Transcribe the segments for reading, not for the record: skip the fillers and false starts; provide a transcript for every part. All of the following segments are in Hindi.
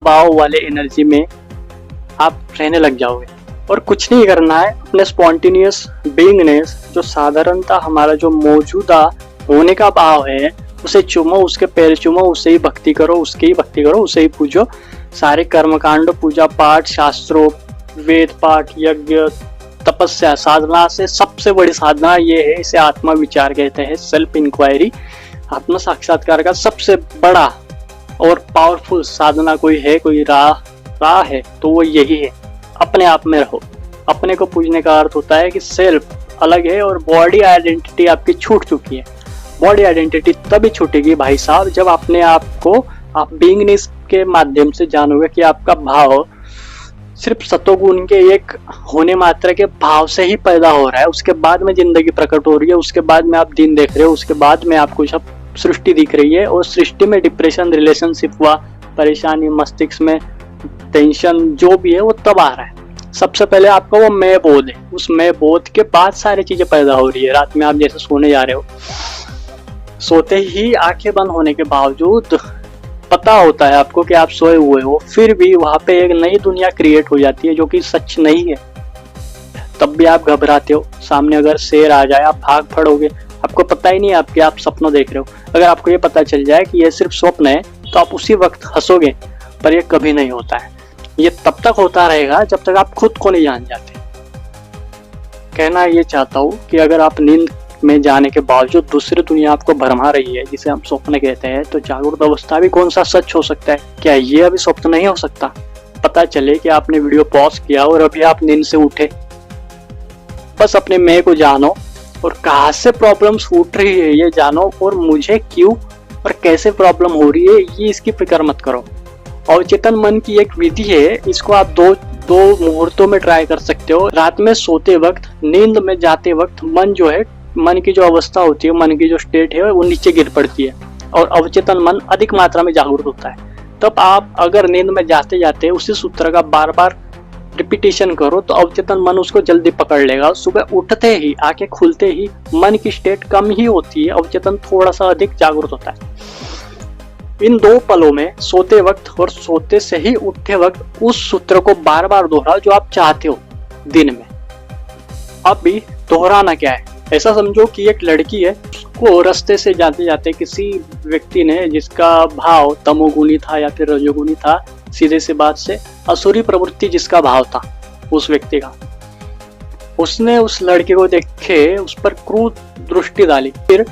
वाव वाले एनर्जी में आप रहने लग जाओगे। और कुछ नहीं करना है, अपने स्पॉन्टेनियस बीइंगनेस जो साधारणता हमारा जो मौजूदा होने का भाव है उसे चूमो, उसके पैर चूमो, उससे ही भक्ति करो, उसकी ही भक्ति करो, उसे ही पूजो। सारे कर्मकांड, पूजा पाठ, शास्त्रों, वेद पाठ, यज्ञ, तपस्या, साधना से सबसे बड़ी साधना ये है, इसे आत्मा विचार कहते हैं, सेल्फ इंक्वायरी। आत्म साक्षात्कार का सबसे बड़ा और पावरफुल साधना कोई है, कोई राह है तो वो यही है, अपने आप में रहो। अपने को पूजने का अर्थ होता है कि सेल्फ अलग है और बॉडी आइडेंटिटी आपकी छूट चुकी है। बॉडी आइडेंटिटी तभी छूटेगी भाई साहब जब अपने आप को आप बीइंगनेस के माध्यम से जानोगे कि आपका भाव सिर्फ सतोगुण के एक होने मात्र के भाव से ही पैदा हो रहा है। उसके बाद में जिंदगी प्रकट हो रही है, उसके बाद में आप दिन देख रहे हो, उसके बाद में आपको सब सृष्टि दिख रही है। और सृष्टि में डिप्रेशन, रिलेशनशिप हुआ, परेशानी, मस्तिष्क में टेंशन जो भी है वो तब आ रहा है। सबसे पहले आपका वो मैं बोध है, उस मैं बोध के बाद सारी चीजें पैदा हो रही है। रात में आप जैसे सोने जा रहे हो, सोते ही आंखें बंद होने के बावजूद पता होता है आपको कि आप सोए हुए हो, फिर भी वहां पे एक नई दुनिया क्रिएट हो जाती है जो कि सच नहीं है। तब भी आप घबराते हो, सामने अगर शेर आ जाए आप भाग पड़ोगे, आपको पता ही नहीं आपके आप सपना देख रहे हो। अगर आपको ये पता चल जाए कि ये सिर्फ स्वप्न है तो आप उसी वक्त हंसोगे, पर ये कभी नहीं होता है। ये तब तक होता रहेगा जब तक आप खुद को नहीं जान जाते। कहना ये चाहता हूँ कि अगर आप नींद में जाने के बावजूद दूसरी दुनिया आपको भरमा रही है, जिसे हम स्वप्न कहते हैं, तो जागरूक अवस्था भी कौन सा सच हो सकता है? क्या ये अभी स्वप्न नहीं हो सकता? पता चले कि आपने वीडियो पॉज किया और अभी आप नींद से उठे। बस अपने मैं को जानो और कहाँ से प्रॉब्लम्स उठ रही है ये जानो, और मुझे क्यों और कैसे प्रॉब्लम हो रही है ये इसकी फिक्र मत करो। अवचेतन मन की एक विधि है, इसको आप दो मुहूर्तों में ट्राई कर सकते हो। रात में सोते वक्त, नींद में जाते वक्त मन जो है, मन की जो अवस्था होती है, मन की जो स्टेट है वो नीचे गिर पड़ती है और अवचेतन मन अधिक मात्रा में जागरूक होता है। तब आप अगर नींद में जाते जाते उसी सूत्र का बार बार रिपीटेशन करो तो अवचेतन मन उसको जल्दी पकड़ लेगा। सुबह उठते ही, आंखें खुलते ही मन की स्टेट कम ही होती है, अवचेतन थोड़ा सा अधिक जागरूक होता है। इन दो पलों में, सोते वक्त और सोते से ही उठते वक्त, उस सूत्र को बार बार दोहराओ जो आप चाहते हो दिन में। अब भी दोहराना क्या है, ऐसा समझो कि एक लड़की है, उसको रास्ते से जाते जाते किसी व्यक्ति ने, जिसका भाव तमोगुणी था या फिर रजोगुणी था, सीधे से बात से असुरी प्रवृत्ति जिसका भाव था उस व्यक्ति का, उसने उस लड़के को देखे उस पर क्रूर दृष्टि डाली। फिर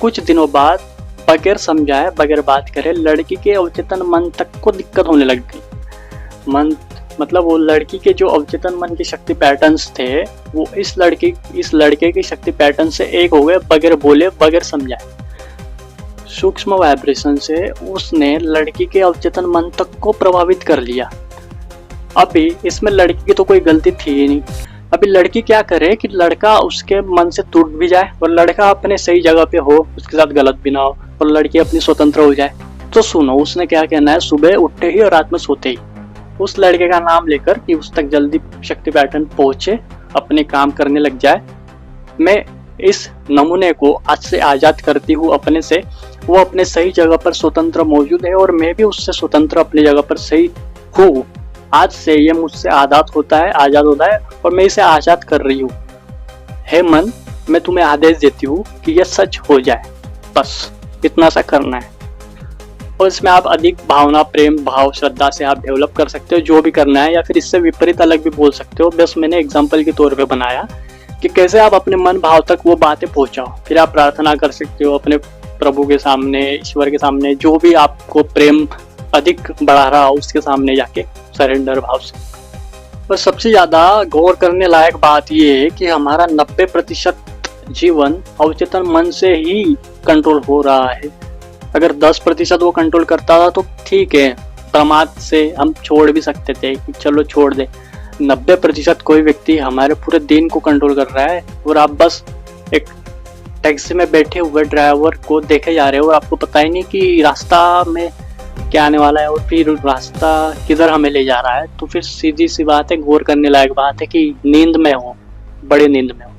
कुछ दिनों बाद बगैर समझाए, बगैर बात करे, लड़की के अवचेतन मन तक को दिक्कत होने लग गई। मन मतलब वो लड़की के जो अवचेतन मन की शक्ति पैटर्न्स थे वो इस लड़के की शक्ति पैटर्न से एक हो गए, बगैर बोले, बगैर समझाए। सूक्ष्म वाइब्रेशन से उसने लड़की के अवचेतन मन तक को प्रभावित कर लिया। अभी इसमें लड़की की तो कोई गलती थी ही नहीं। अभी लड़की क्या करे कि लड़का उसके मन से टूट भी जाए और लड़का अपने सही जगह पे हो, उसके साथ गलत भी ना हो, और लड़की अपनी स्वतंत्र हो जाए। तो सुनो उसने क्या कहना है, सुबह उठते ही और रात में सोते ही उस लड़के का नाम लेकर कि उस तक जल्दी शक्ति पैटर्न पहुंचे, अपने काम करने लग जाए। मैं इस नमूने को आज से आजाद करती हूँ अपने से। वो अपने सही जगह पर स्वतंत्र मौजूद है और मैं भी उससे स्वतंत्र अपनी जगह पर सही हूँ। आज से ये मुझसे आजाद होता है और मैं इसे आजाद कर रही हूँ। हे मन, मैं तुम्हें आदेश देती हूँ कि यह सच हो जाए, बस इतना सा करना है। और इसमें आप अधिक भावना, प्रेम भाव, श्रद्धा से आप डेवलप कर सकते हो, जो भी करना है, या फिर इससे विपरीत अलग भी बोल सकते हो। बस मैंने एग्जाम्पल के तौर पे बनाया कि कैसे आप अपने मन भाव तक वो बातें पहुंचाओ। फिर आप प्रार्थना कर सकते हो अपने प्रभु के सामने, ईश्वर के सामने, जो भी आपको प्रेम अधिक बढ़ा रहा हो उसके सामने जाके सरेंडर भाव से। और सबसे ज्यादा गौर करने लायक बात ये है कि हमारा 90% जीवन अवचेतन मन से ही कंट्रोल हो रहा है। अगर 10% वो कंट्रोल करता था तो ठीक है, प्रमाद से हम छोड़ भी सकते थे कि चलो छोड़ दे। 90% कोई व्यक्ति हमारे पूरे दिन को कंट्रोल कर रहा है और आप बस एक टैक्सी में बैठे हुए ड्राइवर को देखे जा रहे हो और आपको पता ही नहीं कि रास्ता में क्या आने वाला है और फिर रास्ता किधर हमें ले जा रहा है। तो फिर सीधी सी बात है, गौर करने लायक बात है कि नींद में हो, बड़े नींद में हो।